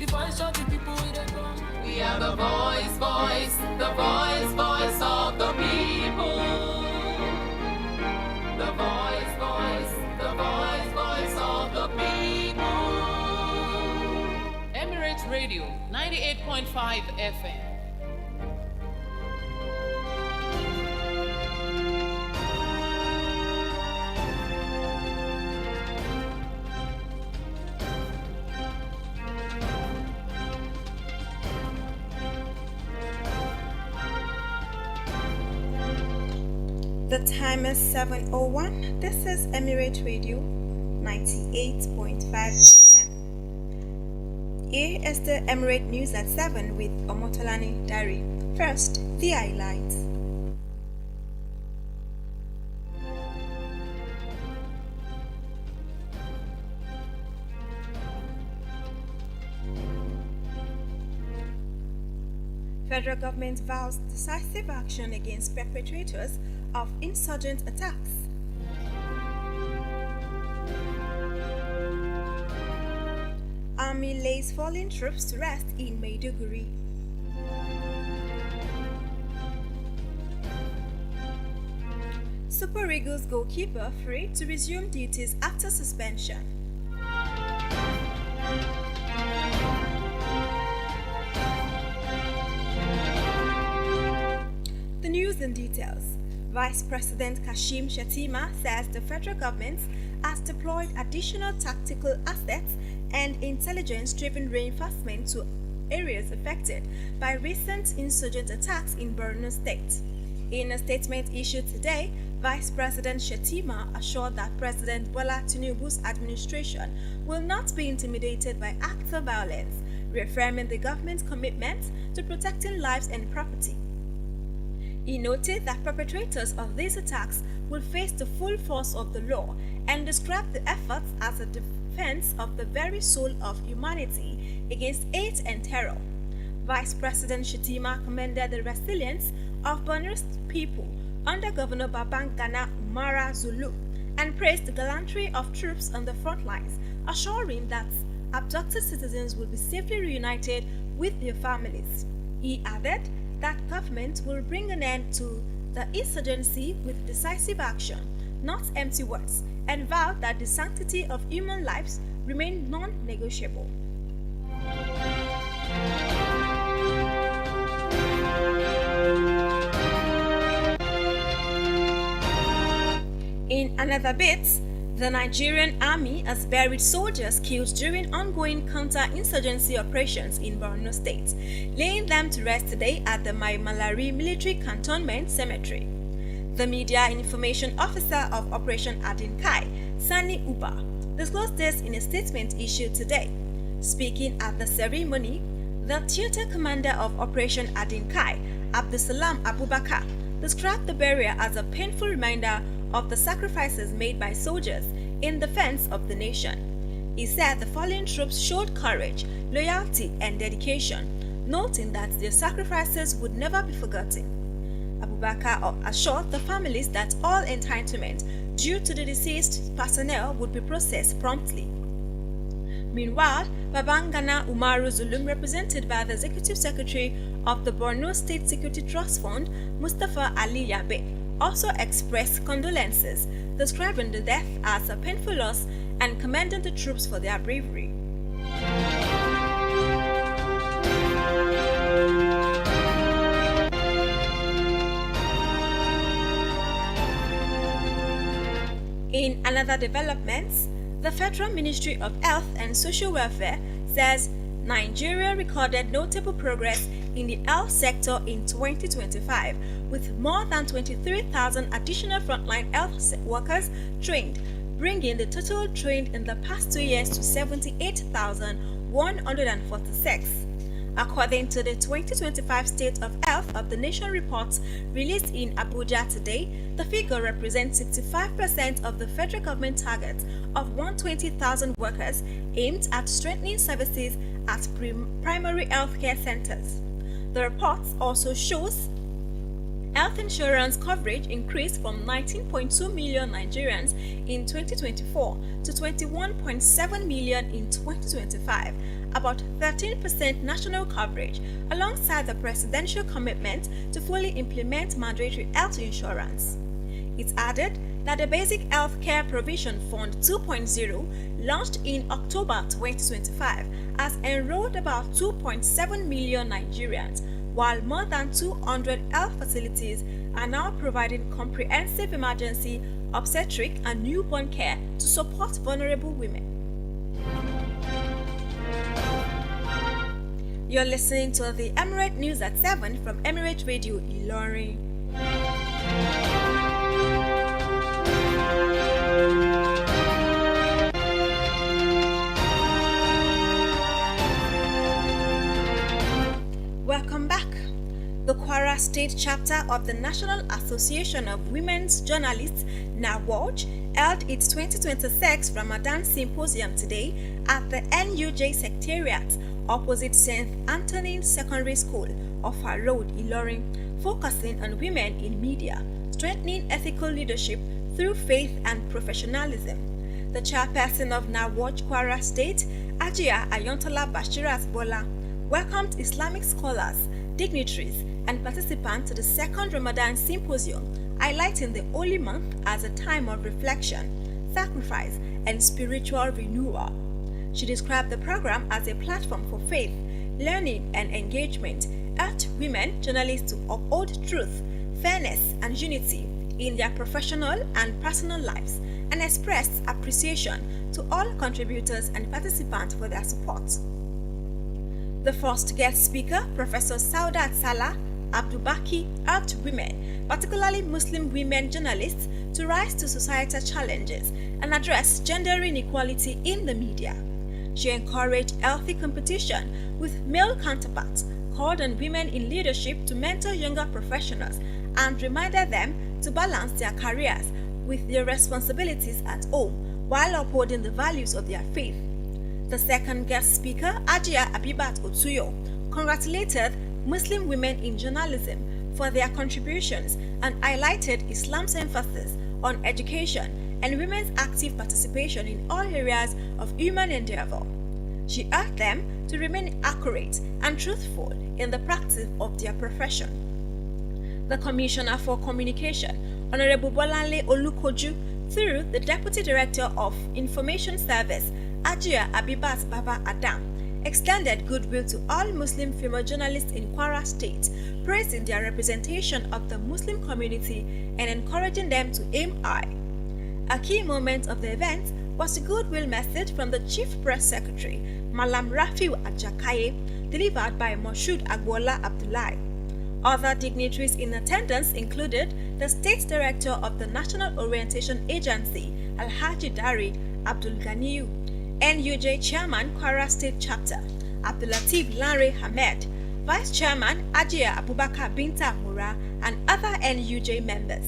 The voice of the people with a drum. We are the voice of the people. The voice of the people. Emirate Radio, 98.5 FM. The time is 7:01. This is Emirate Radio 98.5 FM. Here is the Emirate News at 7 with Omotolani Dari. First, the highlights. Federal government vows decisive action against perpetrators of insurgent attacks. Army lays fallen troops to rest in Maiduguri. Super Eagles goalkeeper free to resume duties after suspension. The news in details. Vice President Kashim Shettima says the federal government has deployed additional tactical assets and intelligence-driven reinforcement to areas affected by recent insurgent attacks in Borno State. In a statement issued today, Vice President Shettima assured that President Bola Tinubu's administration will not be intimidated by acts of violence, reaffirming the government's commitment to protecting lives and property. He noted that perpetrators of these attacks will face the full force of the law and described the efforts as a defense of the very soul of humanity against hate and terror. Vice President Shettima commended the resilience of Borno's people under Governor Babangana Umara Zulu and praised the gallantry of troops on the front lines, assuring that abducted citizens will be safely reunited with their families. He added that government will bring an end to the insurgency with decisive action, not empty words, and vowed that the sanctity of human lives remain non-negotiable. In another bit, the Nigerian army has buried soldiers killed during ongoing counter-insurgency operations in Borno State, laying them to rest today at the Maimalari Military Cantonment Cemetery. The Media Information Officer of Operation Adinkai, Sani Uba, disclosed this in a statement issued today. Speaking at the ceremony, the theater commander of Operation Adinkai, Abdusalam Abubakar, described the burial as a painful reminder of the sacrifices made by soldiers in defense of the nation. He said the fallen troops showed courage, loyalty, and dedication, noting that their sacrifices would never be forgotten. Abubakar assured the families that all entitlement due to the deceased personnel would be processed promptly. Meanwhile, Babangana Umaru Zulum, represented by the Executive Secretary of the Borno State Security Trust Fund, Mustafa Ali Yabe, also expressed condolences, describing the death as a painful loss and commending the troops for their bravery. In another development, the Federal Ministry of Health and Social Welfare says Nigeria recorded notable progress in the health sector in 2025, with more than 23,000 additional frontline health workers trained, bringing the total trained in the past 2 years to 78,146. According to the 2025 State of Health of the Nation report released in Abuja today, the figure represents 65% of the federal government target of 120,000 workers aimed at strengthening services at primary healthcare centers. The report also shows Health insurance coverage increased from 19.2 million Nigerians in 2024 to 21.7 million in 2025, about 13% national coverage, alongside the presidential commitment to fully implement mandatory health insurance. It added that the Basic Health Care Provision Fund 2.0, launched in October 2025, has enrolled about 2.7 million Nigerians, while more than 200 health facilities are now providing comprehensive emergency, obstetric, and newborn care to support vulnerable women. You're listening to the Emirate News at 7 from Emirate Radio Ilorin. Welcome back. The Kwara State chapter of the National Association of Women's Journalists, NAWOJ, held its 2026 Ramadan Symposium today at the NUJ Secretariat opposite St. Anthony Secondary School off Our Road, Ilorin, focusing on women in media, strengthening ethical leadership through faith and professionalism. The chairperson of NAWOJ Kwara State, Ajia Ayontola Bashirat Bola, welcomed Islamic scholars, dignitaries, and participants to the second Ramadan Symposium, highlighting the holy month as a time of reflection, sacrifice, and spiritual renewal. She described the program as a platform for faith, learning, and engagement, urged women journalists to uphold truth, fairness, and unity in their professional and personal lives, and expressed appreciation to all contributors and participants for their support. The first guest speaker, Professor Saudat Salah Abdubaki, urged women, particularly Muslim women journalists, to rise to societal challenges and address gender inequality in the media. She encouraged healthy competition with male counterparts, called on women in leadership to mentor younger professionals, and reminded them to balance their careers with their responsibilities at home while upholding the values of their faith. The second guest speaker, Ajia Abibat Otuyo, congratulated Muslim women in journalism for their contributions and highlighted Islam's emphasis on education and women's active participation in all areas of human endeavor. She urged them to remain accurate and truthful in the practice of their profession. The Commissioner for Communication, Honorable Bolanle Olukoju, through the Deputy Director of Information Service, Ajia Abibat Baba Adam, extended goodwill to all Muslim female journalists in Kwara State, praising their representation of the Muslim community and encouraging them to aim high. A key moment of the event was a goodwill message from the Chief Press Secretary, Malam Rafiu Ajakaye, delivered by Moshood Agbola Abdullahi. Other dignitaries in attendance included the State Director of the National Orientation Agency, Alhaji Dari Abdul Ganiyu, NUJ Chairman Kwara State Chapter, Abdulatif Lanre Hamed, Vice Chairman Ajia Abubakar Binta Mura, and other NUJ members.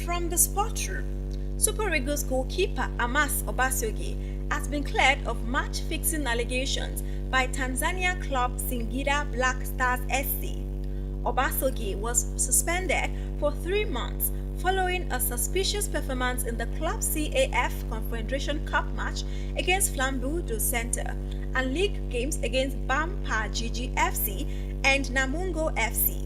From the sport room, Super Eagles goalkeeper Amas Obasogie has been cleared of match-fixing allegations by Tanzania club Singida Black Stars SC. Obasogie was suspended for 3 months following a suspicious performance in the club CAF Confederation Cup match against Flambeau du Centre and league games against Bampa Gigi FC and Namungo FC.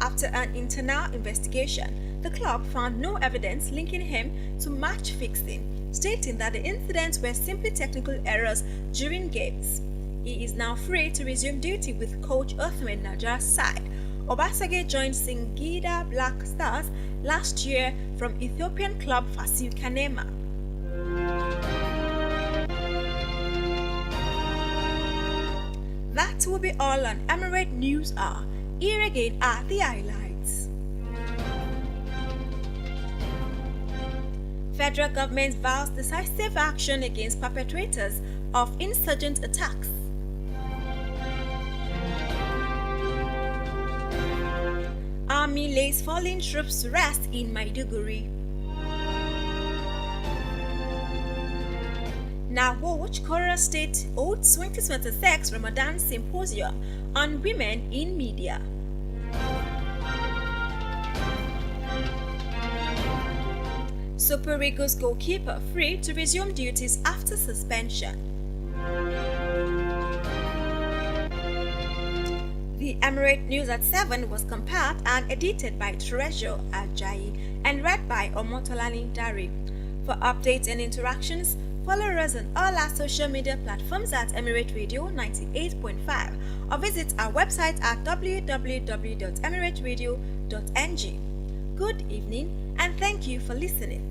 After an internal investigation, the club found no evidence linking him to match fixing, stating that the incidents were simply technical errors during games. He is now free to resume duty with coach Othman Najar's side. Obasogie joined Singida Black Stars last year from Ethiopian club Fasil Kanema. That will be all on Emirate News Hour. Here again are the highlights. Federal government vows decisive action against perpetrators of insurgent attacks. Army lays fallen troops to rest in Maiduguri. Now watch Kwara State holds 2026 Ramadan Symposium on Women in Media. Super Eagles goalkeeper free to resume duties after suspension. The Emirate News at 7 was compiled and edited by Treasure Ajayi and read by Omotolani Dari. For updates and interactions, follow us on all our social media platforms at Emirate Radio 98.5 or visit our website at www.emirateradio.ng. Good evening and thank you for listening.